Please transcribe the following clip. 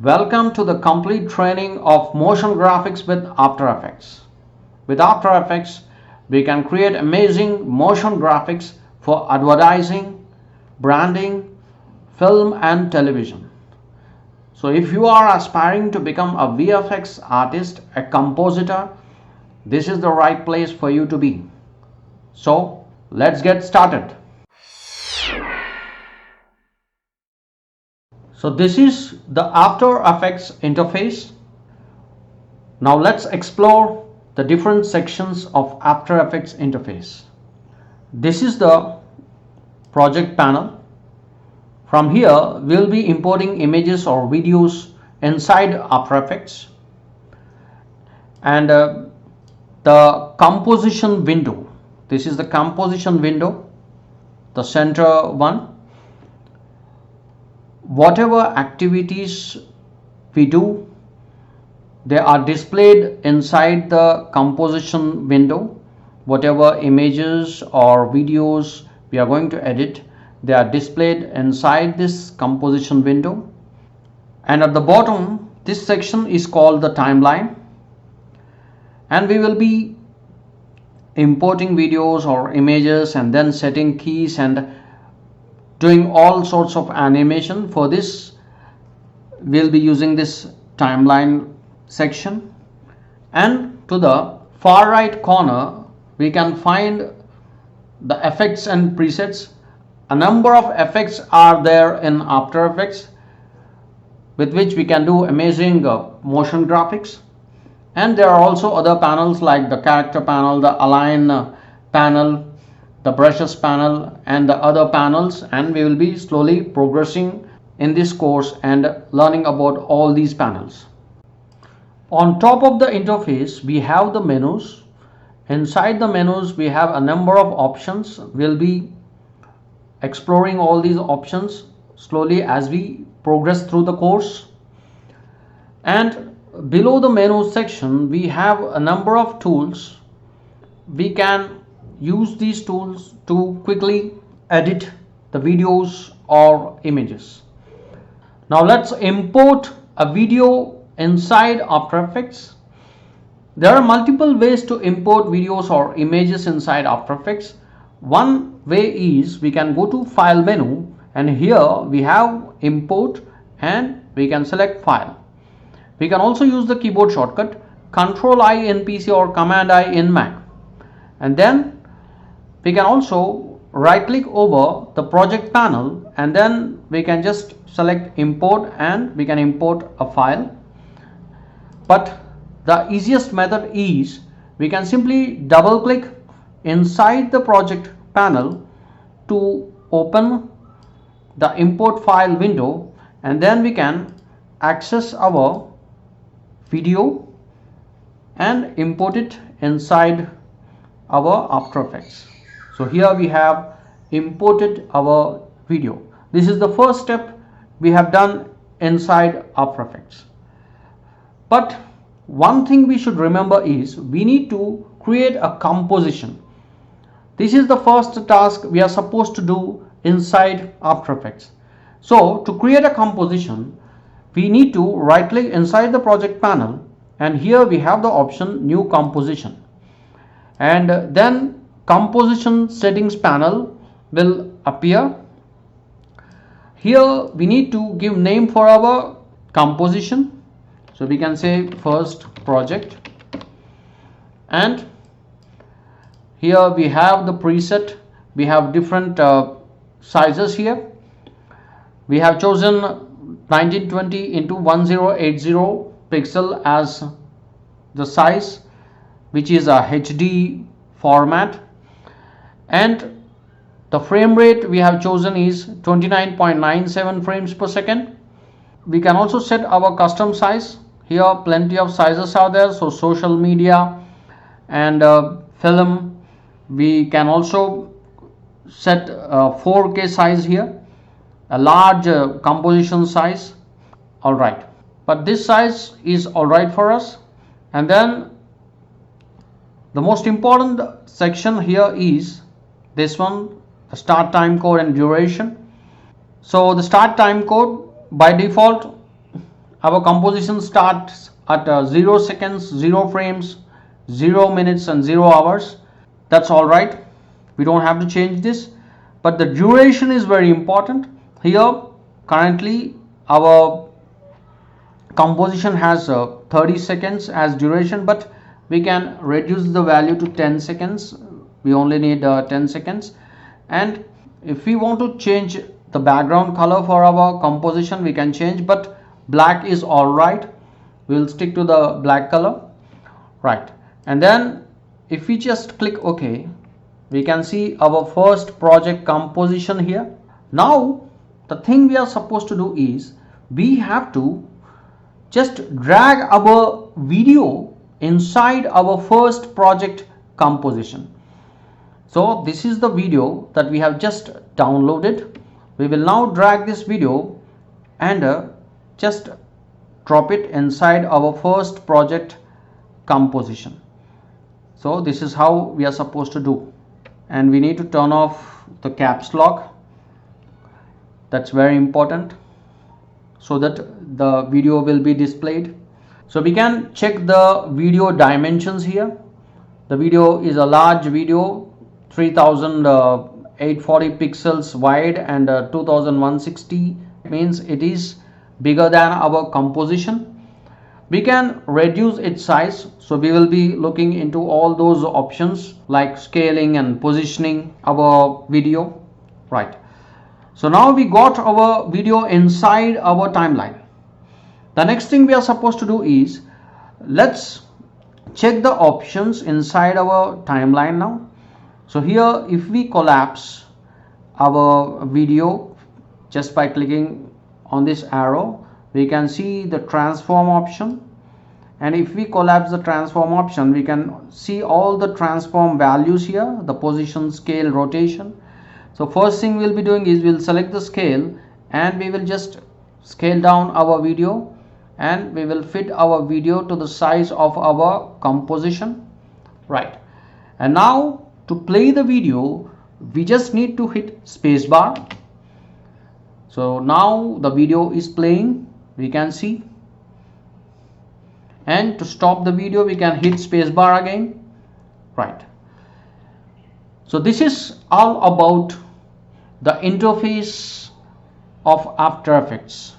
Welcome to the complete training of motion graphics with After Effects. With After Effects, we can create amazing motion graphics for advertising, branding, film and television. So if you are aspiring to become a VFX artist, a compositor, this is the right place for you to be. So let's get started. So this is the After Effects interface. Now let's explore the different sections of After Effects interface. This is the project panel. From here we'll be importing images or videos inside After Effects, and the composition window. This is the composition window, the center one. Whatever activities we do, they are displayed inside the composition window. Whatever images or videos we are going to edit, they are displayed inside this composition window. And at the bottom, this section is called the timeline, and we will be importing videos or images and then setting keys and doing all sorts of animation. For this we'll be using this timeline section, and to the far right corner we can find the effects and presets. A number of effects are there in After Effects with which we can do amazing motion graphics, and there are also other panels like the character panel, the align panel, the brushes panel and the other panels, and we will be slowly progressing in this course and learning about all these panels. On top of the interface we have the menus. Inside the menus we have a number of options. We'll be exploring all these options slowly as we progress through the course. And below the menu section we have a number of tools. We can use these tools to quickly edit the videos or images. Now let's import a video inside After Effects. There are multiple ways to import videos or images inside After Effects. One way is we can go to File menu, and here we have Import and we can select File. We can also use the keyboard shortcut Ctrl I in PC or Command I in Mac, and then we can also right click over the project panel, and then we can just select import and we can import a file. But the easiest method is we can simply double click inside the project panel to open the import file window, and then we can access our video and import it inside our After Effects. So here we have imported our video. This is the first step we have done inside After Effects. But one thing we should remember is we need to create a composition. This is the first task we are supposed to do inside After Effects. So to create a composition, we need to right click inside the project panel, and here we have the option New Composition, and then Composition Settings panel will appear. Here we need to give name for our composition, so we can say first project, and here we have the preset. We have different sizes here. We have chosen 1920 into 1080 pixel as the size, which is a HD format, and the frame rate we have chosen is 29.97 frames per second. We can also set our custom size. Here plenty of sizes are there, so social media and film. We can also set 4K size here, a large composition size. Alright, but this size is alright for us. And then the most important section here is this one, the start time code and duration. So the start time code by default our composition starts at 0 seconds, 0 frames, 0 minutes and 0 hours. That's all right, we don't have to change this, but the duration is very important. Here currently our composition has 30 seconds as duration, but we can reduce the value to 10 seconds. We only need 10 seconds. And if we want to change the background color for our composition, we can change, but black is all right. We'll stick to the black color, right? And then if we just click OK, we can see our first project composition here. Now the thing we are supposed to do is we have to just drag our video inside our first project composition. So this is the video that we have just downloaded. We will now drag this video and just drop it inside our first project composition. So this is how we are supposed to do, and we need to turn off the caps lock. That's very important, so that the video will be displayed. So we can check the video dimensions here. The video is a large video, 3840 pixels wide and 2160, means it is bigger than our composition. We can reduce its size, so we will be looking into all those options like scaling and positioning our video, right? So now we got our video inside our timeline. The next thing we are supposed to do is let's check the options inside our timeline now. So here if we collapse our video just by clicking on this arrow, we can see the transform option, and if we collapse the transform option, we can see all the transform values here, the position, scale, rotation. So first thing we'll be doing is we'll select the scale and we will just scale down our video, and we will fit our video to the size of our composition, right? And now to play the video, we just need to hit spacebar. So now the video is playing, we can see, and to stop the video we can hit spacebar again, right? So this is all about the interface of After Effects.